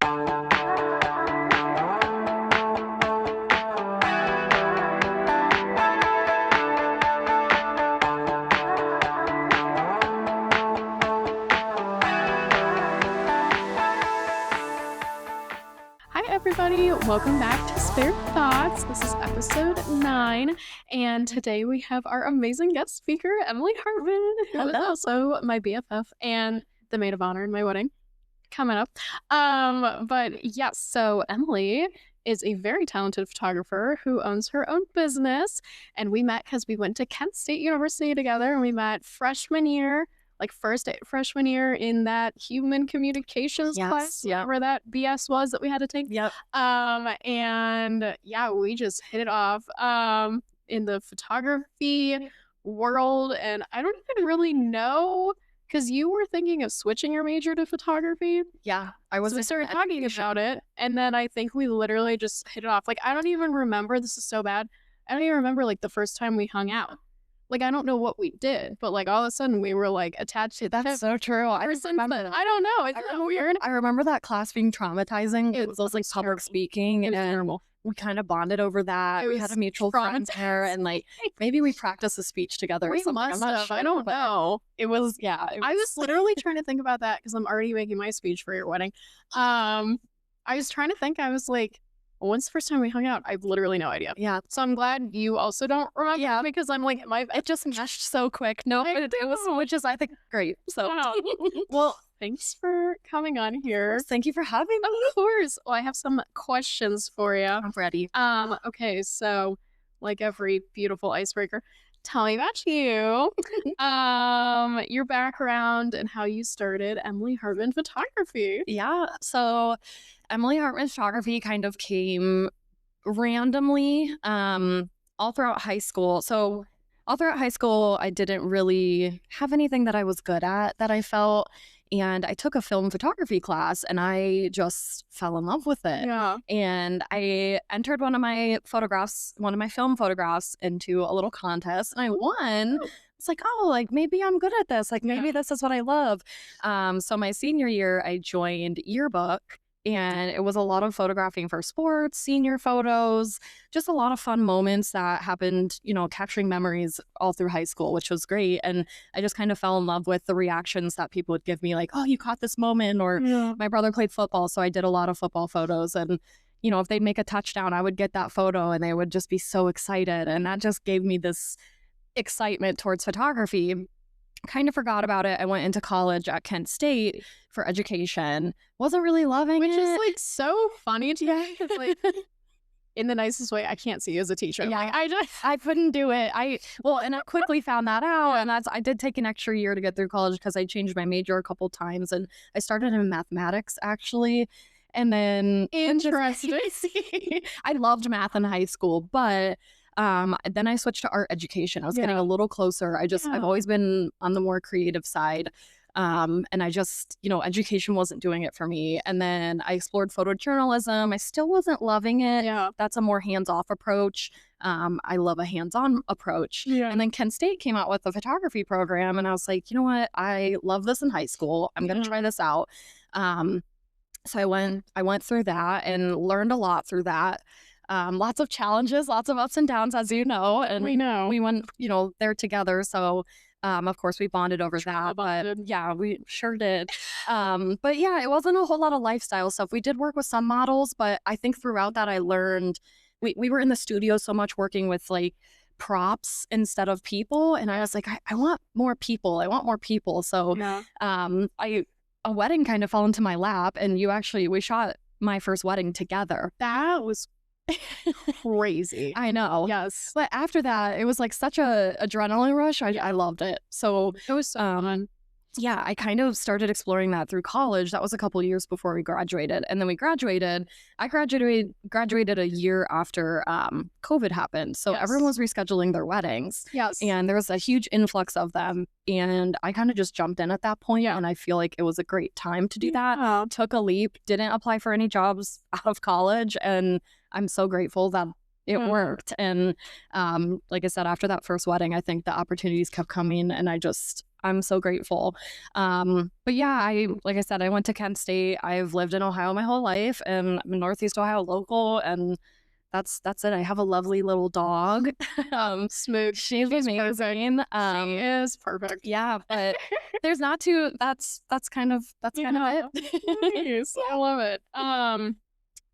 Hi everybody, welcome back to Spare Thoughts. This is episode 9, and today we have our amazing guest speaker, EmiLee Hartman, who is also my BFF and the maid of honor in my wedding coming up. But yes, so EmiLee is a very talented photographer who owns her own business, and we met because we went to Kent State University together, and we met freshman year. Like freshman year in that human communications class, where that BS was that we had to take. And yeah, we just hit it off in the photography world. And I don't even really know, because you were thinking of switching your major to photography. Yeah, I was. So we started talking about it, and then I think we literally just hit it off. Like, I don't even remember, this is so bad, I don't even remember like the first time we hung out. Like, I don't know what we did, but like all of a sudden we were like attached to That's so true. I don't know. It's so weird. I remember that class being traumatizing. It was like public speaking, and terrible. We kind of bonded over that. We had a mutual friend there, and like maybe we practiced a speech together. We must have. Sure, I don't know. It was I was literally trying to think about that because I'm already making my speech for your wedding. I was trying to think. I was like, when's the first time we hung out? I have literally no idea. Yeah. So I'm glad you also don't remember. Yeah. Because I'm like, it just meshed so quick. No, it was, which is, I think, great. So, well, thanks for coming on here. Thank you for having me. Of course. Well, I have some questions for you. I'm ready. Okay. So, like every beautiful icebreaker, tell me about you, your background, and how you started EmiLee Hartman Photography. Yeah. So EmiLee Hartman Photography kind of came randomly all throughout high school. So all throughout high school, I didn't really have anything that I was good at that I felt. And I took a film photography class, and I just fell in love with it. Yeah. And I entered one of my film photographs into a little contest, and I won. It's like, oh, like maybe I'm good at this. Like maybe this is what I love. So my senior year, I joined yearbook. And it was a lot of photographing for sports, senior photos, just a lot of fun moments that happened, capturing memories all through high school, which was great. And I just kind of fell in love with the reactions that people would give me, like, oh, you caught this moment, or my brother played football, so I did a lot of football photos. And, if they'd make a touchdown, I would get that photo and they would just be so excited. And that just gave me this excitement towards photography. Kind of forgot about it. I went into college at Kent State for education. Wasn't really loving it. Which is like so funny to me. It's like, in the nicest way, I can't see you as a teacher. Yeah, like, I couldn't do it. And I quickly found that out. And I did take an extra year to get through college because I changed my major a couple times, and I started in mathematics actually. And then interesting. I loved math in high school, but then I switched to art education. I was getting a little closer. I've always been on the more creative side. And I just, education wasn't doing it for me. And then I explored photojournalism. I still wasn't loving it. Yeah. That's a more hands-off approach. I love a hands-on approach. Yeah. And then Kent State came out with the photography program, and I was like, you know what? I love this in high school. I'm going to try this out. So I went through that and learned a lot through that. Lots of challenges, lots of ups and downs, as you know. And we went, there together. So, of course, we bonded over that. But yeah, we sure did. But yeah, it wasn't a whole lot of lifestyle stuff. We did work with some models, but I think throughout that I learned, we were in the studio so much working with like props instead of people. And I was like, I want more people. So a wedding kind of fell into my lap, and we shot my first wedding together. That was crazy. I know. Yes. But after that, it was like such a adrenaline rush. I loved it. So it was fun. Yeah, I kind of started exploring that through college. That was a couple years before we graduated. And then we graduated. I graduated a year after COVID happened. So everyone was rescheduling their weddings. Yes. And there was a huge influx of them. And I kind of just jumped in at that point. And I feel like it was a great time to do that. Took a leap, didn't apply for any jobs out of college. And I'm so grateful that it worked. And like I said, after that first wedding, I think the opportunities kept coming, and I'm so grateful. But yeah, like I said, I went to Kent State. I've lived in Ohio my whole life, and I'm a Northeast Ohio local, and that's it. I have a lovely little dog. Smooth. She's amazing. She is perfect. Yeah, but there's not too. That's kind of it. Nice. I love it.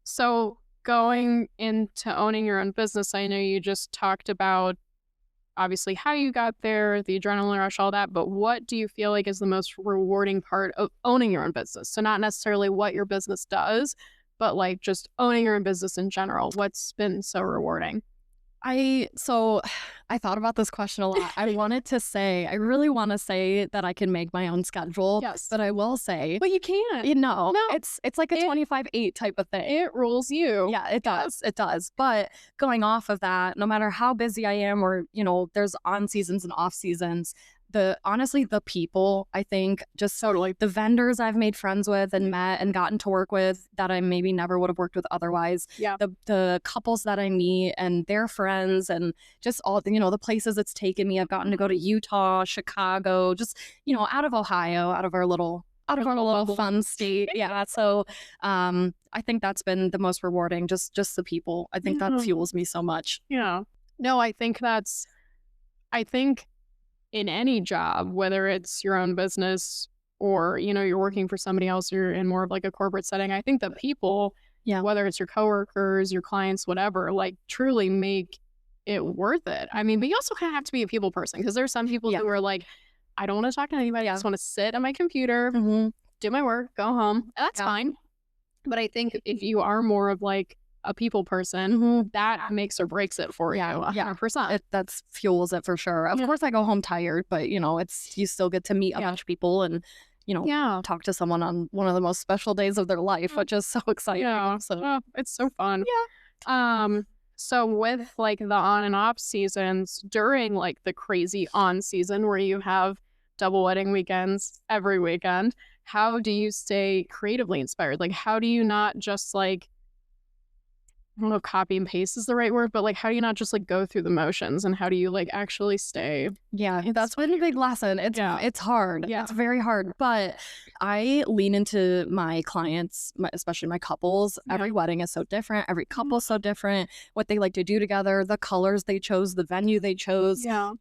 So going into owning your own business, I know you just talked about obviously how you got there, the adrenaline rush, all that, but what do you feel like is the most rewarding part of owning your own business? So not necessarily what your business does, but like just owning your own business in general. What's been so rewarding? I thought about this question a lot. I really want to say that I can make my own schedule. Yes. But I will say, But you can't. no, No. it's like a 25/8 type of thing. It rules you. Yeah, it does. It does. But going off of that, no matter how busy I am, or, there's on seasons and off seasons, honestly, the people, I think, just Totally. the vendors I've made friends with and met and gotten to work with that I maybe never would have worked with otherwise. Yeah. The couples that I meet and their friends, and just all, the places it's taken me. I've gotten to go to Utah, Chicago, just, out of Ohio, out of our little fun state. Yeah. So I think that's been the most rewarding, just the people. I think that fuels me so much. Yeah. No, I think in any job, whether it's your own business or, you're working for somebody else, you're in more of like a corporate setting, I think the people, whether it's your coworkers, your clients, whatever, like truly make it worth it. I mean, but you also kind of have to be a people person, because there's some people who are like, I don't want to talk to anybody. I just want to sit at my computer, do my work, go home. And that's fine. But I think if you are more of like a people person, that makes or breaks it for you. 100%. That fuels it for sure. Of course, I go home tired, but you still get to meet a bunch of people and talk to someone on one of the most special days of their life, which is so exciting. So it's so fun. So with like the on and off seasons, during like the crazy on season where you have double wedding weekends every weekend, how do you stay creatively inspired? Like, how do you not just like, I don't know if copy and paste is the right word, but like, how do you not just like go through the motions, and how do you like actually stay? Yeah, that's been a big lesson. It's hard. Yeah. It's very hard. But I lean into my clients, especially my couples. Every wedding is so different. Every couple is so different. What they like to do together, the colors they chose, the venue they chose, how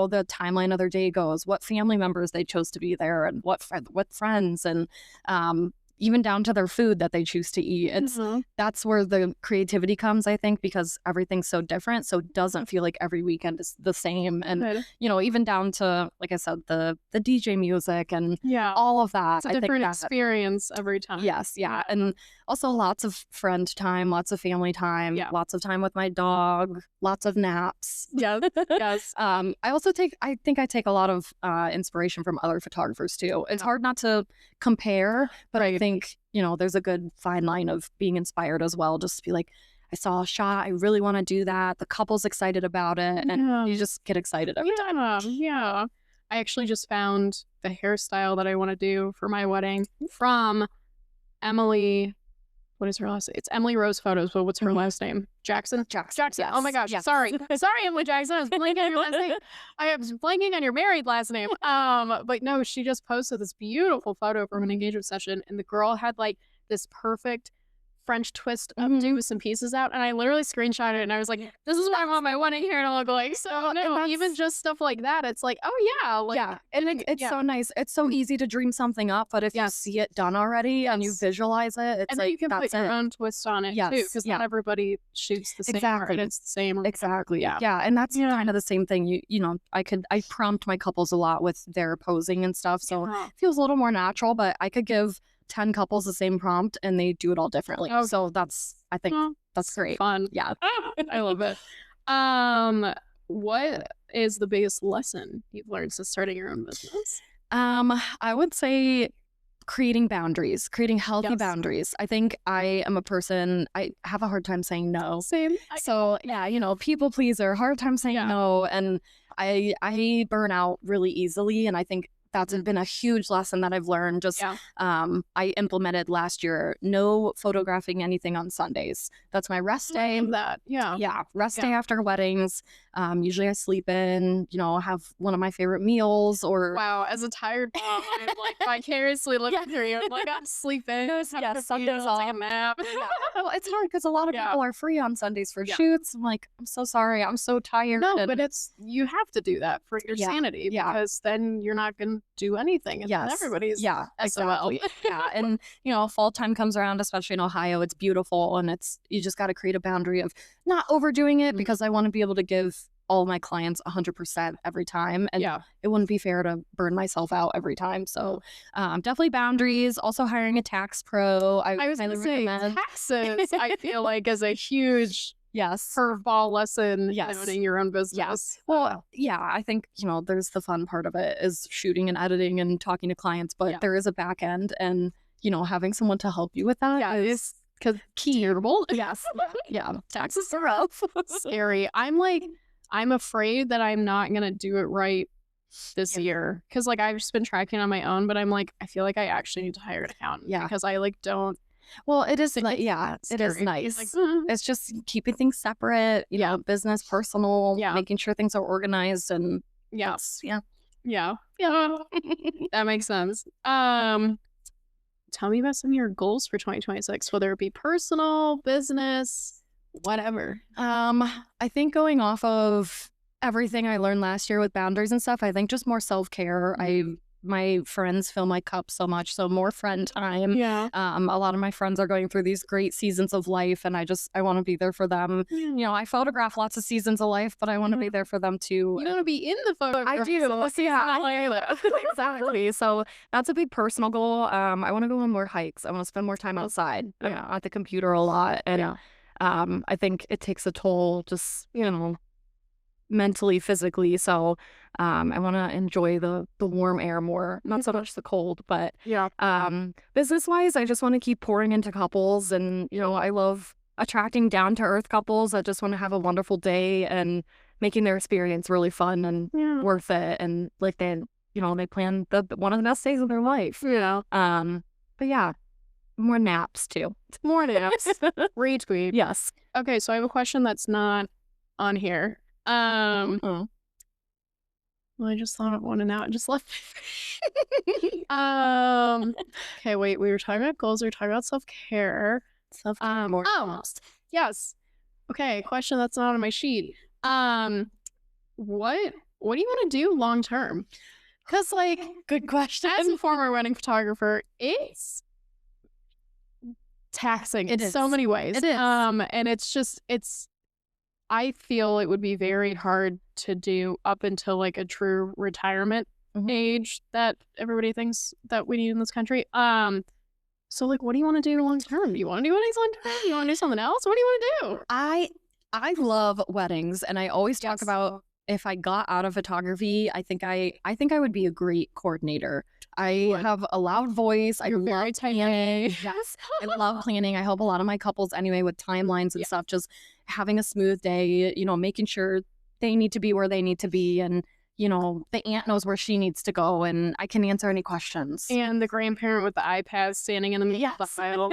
the timeline of their day goes, what family members they chose to be there, and what friends, and even down to their food that they choose to eat. That's where the creativity comes, I think, because everything's so different. So it doesn't feel like every weekend is the same. And, even down to, like I said, the DJ music and all of that. It's a different experience every time. Yes. Yeah. And also lots of friend time, lots of family time, lots of time with my dog, lots of naps. Yes. I think I take a lot of inspiration from other photographers too. It's hard not to compare, but I think, there's a good fine line of being inspired as well. Just to be like, I saw a shot, I really want to do that. The couple's excited about it, and you just get excited every time. Yeah. I actually just found the hairstyle that I want to do for my wedding from EmiLee. What is her last name? It's EmiLee Rose Photos, but what's her last name? Jackson? Jackson. Yes. Oh my gosh. Yes. Sorry, EmiLee Jackson. I was blanking on your last name. I was blanking on your married last name. But no, she just posted this beautiful photo from an engagement session, and the girl had like this perfect French twist updo with some pieces out, and I literally screenshotted it, and I was like, this is what I want my wedding hair to look like. So no, even just stuff like that, it's like, oh yeah, and it's so nice. It's so easy to dream something up, but if you see it done already and you visualize it, it's and like you can put your own twist on it too, because not everybody shoots the same art. It's the same. Exactly. Yeah, and that's kind of the same thing. I prompt my couples a lot with their posing and stuff, so it feels a little more natural. But I could give 10 couples the same prompt and they do it all differently. So I think that's great. Fun. Yeah. I love it. What is the biggest lesson you've learned since starting your own business? I would say creating healthy boundaries. I think I am a person, I have a hard time saying no. Same. So people pleaser, hard time saying no. And I burn out really easily. And I think that's been a huge lesson that I've learned. Just I implemented last year, no photographing anything on Sundays. That's my rest day. Rest day after weddings. Usually I sleep in, have one of my favorite meals or wow, as a tired mom, I'm like vicariously looking through you. I'm like, I'm sleeping. Sundays off. Take a nap. Well, it's hard because a lot of people are free on Sundays for shoots. I'm like, I'm so sorry. I'm so tired. No, but you have to do that for your sanity because then you're not going to do anything. And then everybody's exactly. And fall time comes around, especially in Ohio. It's beautiful, and you just got to create a boundary of not overdoing it because I want to be able to give all my clients 100% every time, and it wouldn't be fair to burn myself out every time. So definitely boundaries. Also hiring a tax pro. I was going to say taxes. I feel like is a huge curveball lesson owning your own business. Well, I think there's the fun part of it is shooting and editing and talking to clients, but there is a back end, and having someone to help you with that is terrible. Taxes are rough. Scary. I'm afraid that I'm not gonna do it right this year because I've just been tracking on my own, but I'm I feel like I actually need to hire an accountant because I don't. Well, it is it is nice. It's just keeping things separate, business, personal, making sure things are organized, and that makes sense. Tell me about some of your goals for 2026, whether it be personal, business, whatever. I think going off of everything I learned last year with boundaries and stuff, I think just more self-care. My friends fill my cup so much, so more friend time. A lot of my friends are going through these great seasons of life, and I want to be there for them. I photograph lots of seasons of life, but I want to be there for them too. You want to be in the photo. I do. Exactly. So that's a big personal goal. I want to go on more hikes. I want to spend more time outside at the computer a lot, and I think it takes a toll, just mentally, physically. So I want to enjoy the warm air more, not so much the cold. But business wise, I just want to keep pouring into couples, and I love attracting down to earth couples that just want to have a wonderful day and making their experience really fun and worth it, and they plan one of the best days of their life. But more naps too. More naps. Retweet. Yes. Okay, so I have a question that's not on here. Well, I just thought of one and now it just left. Okay, wait. We were talking about goals. We were talking about self-care. Yes. Okay, question that's not on my sheet. What do you want to do long term? Because good question. As a former wedding photographer, it's taxing in so many ways. It is. And I feel it would be very hard to do up until a true retirement age that everybody thinks that we need in this country. So what do you want to do long term? Do you want to do weddings long term? Do you want to do something else? What do you want to do? I love weddings, and I always talk about if I got out of photography, I think I would be a great coordinator. I have a loud voice. You're very planning. Yes, I love planning. I help a lot of my couples anyway with timelines and stuff. Just having a smooth day, making sure they need to be where they need to be, and the aunt knows where she needs to go, and I can answer any questions. And the grandparent with the iPad standing in the middle of the aisle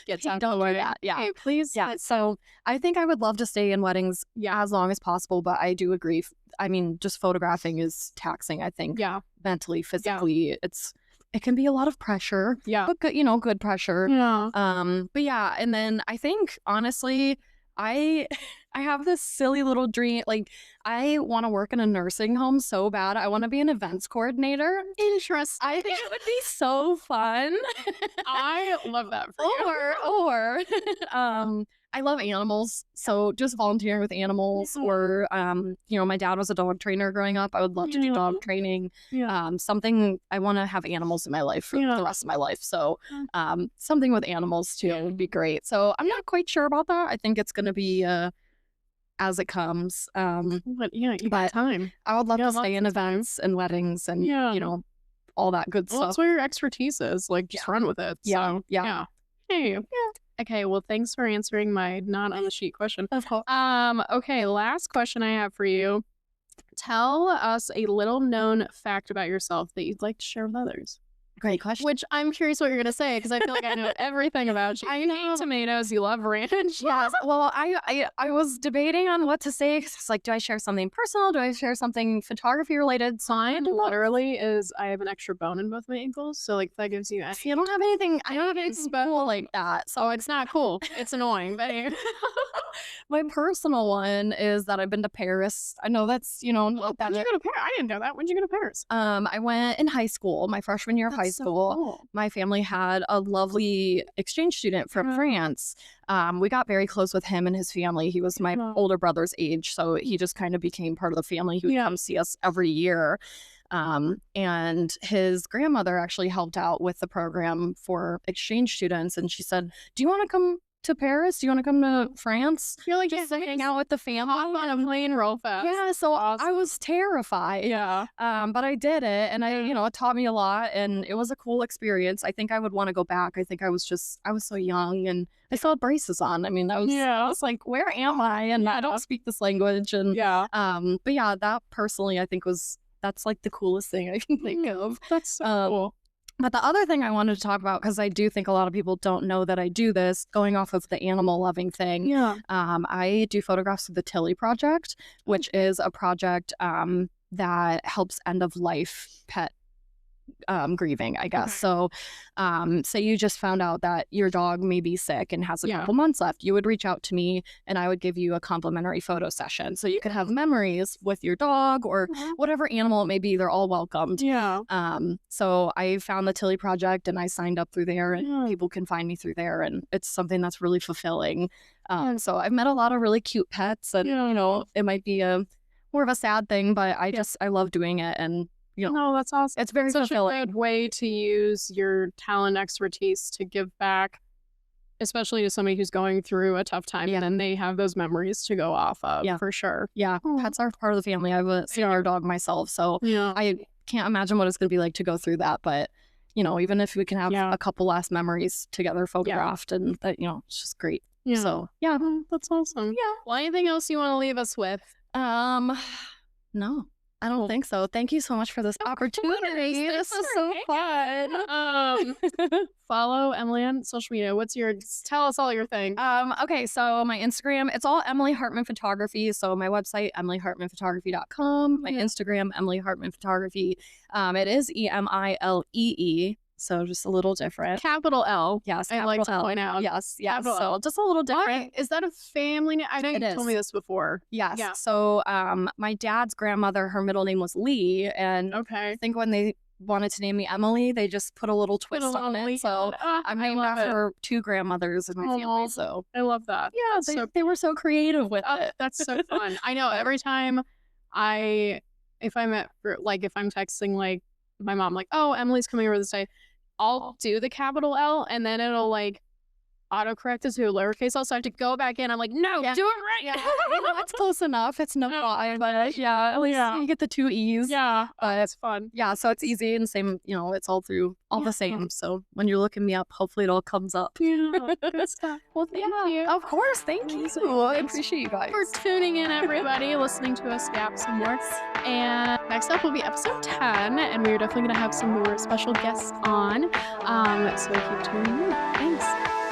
gets out the way. Hey, please. So I think I would love to stay in weddings as long as possible, but I do agree. I mean, just photographing is taxing, I think. Mentally, physically, it can be a lot of pressure. But good, good pressure. But and then I think honestly, I have this silly little dream. I want to work in a nursing home so bad. I want to be an events coordinator. Interesting. I think it would be so fun. I love that for you. I love animals, so just volunteering with animals, or my dad was a dog trainer growing up. I would love to do dog training. Something I want to have animals in my life for the rest of my life. So something with animals too would be great. So I'm not quite sure about that. I think it's going to be as it comes. But you got time. I would love to stay in events and weddings and all that good stuff. That's where your expertise is. Just run with it. So, Hey. Okay, well, thanks for answering my not on the sheet question. Of course. Okay, last question I have for you. Tell us a little known fact about yourself that you'd like to share with others. Great question. Which I'm curious what you're going to say because I feel like I know everything about you. I know. You hate tomatoes. You love ranch. Yes. Well, I was debating on what to say. 'Cause it's like, do I share something personal? Do I share something photography related? Mine literally is I have an extra bone in both my ankles. So, like, that gives you See, I don't have anything. I don't have anything cool like that. So, it's not cool. It's annoying. But My personal one is that I've been to Paris. I know that's, not when that. did you go to Paris? I didn't know that. When did you go to Paris? I went in high school, my freshman year of high That's so school. cool. My family had a lovely exchange student from France. We got very close with him and his family. He was my older brother's age, so he just kind of became part of the family. He would come see us every year. And his grandmother actually helped out with the program for exchange students. And she said, do you want to come to Paris? Do you want to come to France? You're like, Just hang out with the family. hop on a plane real fast. Yeah, so I was terrified. Yeah. But I did it, and it taught me a lot, and it was a cool experience. I think I would want to go back. I think I was so young, and I still had braces on. I mean, I was like, where am I? And I don't speak this language, and but yeah, that personally, I think that's like the coolest thing I can think of. That's so cool. But the other thing I wanted to talk about, because I do think a lot of people don't know that I do this, going off of the animal loving thing. Yeah. I do photographs of the Tilly Project, which is a project that helps end of life pet grieving, I guess. So say you just found out that your dog may be sick and has a couple months left, you would reach out to me and I would give you a complimentary photo session so you could have memories with your dog or whatever animal it may be. They're all welcomed. So I found the Tilly Project and I signed up through there, and people can find me through there, and it's something that's really fulfilling. So I've met a lot of really cute pets, and it might be more of a sad thing, but I love doing it. And no, that's awesome. It's very fulfilling. A good way to use your talent expertise to give back, especially to somebody who's going through a tough time, and they have those memories to go off of. For sure. Pets are part of the family. I have a CR dog myself, so I can't imagine what it's going to be like to go through that. But even if we can have a couple last memories together photographed, and that it's just great. So that's awesome. Well, anything else you want to leave us with? No, I don't think so. Thank you so much for this opportunity. This was so fun. Follow EmiLee on social media. Tell us all your things. Okay, so my Instagram, it's all EmiLee Hartman Photography. So my website, EmiLeeHartmanPhotography.com. My Instagram, EmiLee Hartman Photography. It is EmiLee. So just a little different. Capital L. Yes, I like to point out. Yes. Capital So L. just a little different. Why? Is that a family name? I know you told me this before. Yes. Yeah. So my dad's grandmother, her middle name was Lee. And I think when they wanted to name me EmiLee, they just put a little twist on it. So I'm named after two grandmothers in my family. So I love that. Yeah, they were so creative with it. That's so fun. I know every time if I'm texting like my mom, like, oh, EmiLee's coming over this day, I'll do the capital L and then it'll like autocorrect it to a lowercase L. So I have to go back in. I'm like, no, do it right. That's close enough. It's no fine, but at least you get the two E's. But it's fun. So it's easy and same, it's all the same. So when you're looking me up, hopefully it all comes up. Good stuff. Well, thank you. Of course. Thank you. I appreciate you guys for tuning in, everybody, listening to us yap some more. And next up will be episode 10, and we're definitely going to have some more special guests on. So keep tuning in. Thanks.